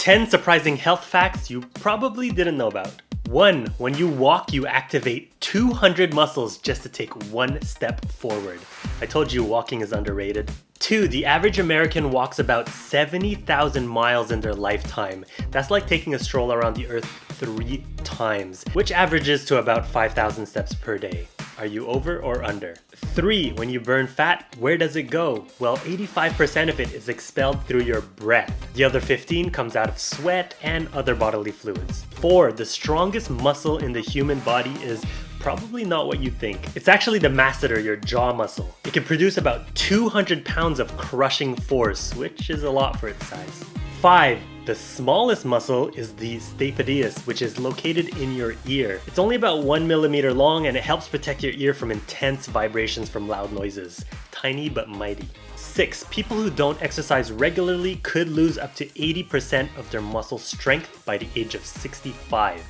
10 surprising health facts you probably didn't know about. 1. When you walk, you activate 200 muscles just to take one step forward. I told you walking is underrated. 2. The average American walks about 70,000 miles in their lifetime. That's like taking a stroll around the earth 3 times, which averages to about 5,000 steps per day. Are you over or under? 3. When you burn fat, where does it go? Well, 85% of it is expelled through your breath. The other 15 comes out of sweat and other bodily fluids. 4. The strongest muscle in the human body is probably not what you think. It's actually the masseter, your jaw muscle. It can produce about 200 pounds of crushing force, which is a lot for its size. 5. The smallest muscle is the stapedius, which is located in your ear. It's only about 1 millimeter long and it helps protect your ear from intense vibrations from loud noises. Tiny but mighty. 6. People who don't exercise regularly could lose up to 80% of their muscle strength by the age of 65.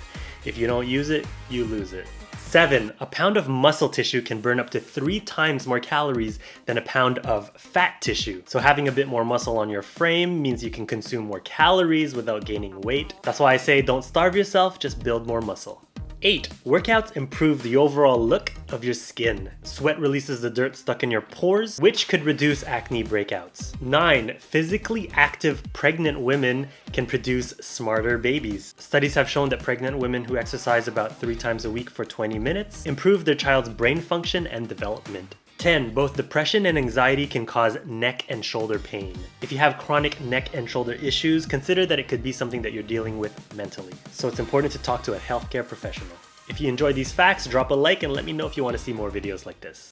If you don't use it, you lose it. 7. A pound of muscle tissue can burn up to 3 times more calories than a pound of fat tissue. So having a bit more muscle on your frame means you can consume more calories without gaining weight. That's why I say don't starve yourself, just build more muscle. 8. Workouts improve the overall look of your skin. Sweat releases the dirt stuck in your pores, which could reduce acne breakouts. 9. Physically active pregnant women can produce smarter babies. Studies have shown that pregnant women who exercise about 3 times a week for 20 minutes improve their child's brain function and development. 10. Both depression and anxiety can cause neck and shoulder pain. If you have chronic neck and shoulder issues, consider that it could be something that you're dealing with mentally. So it's important to talk to a healthcare professional. If you enjoyed these facts, drop a like and let me know if you want to see more videos like this.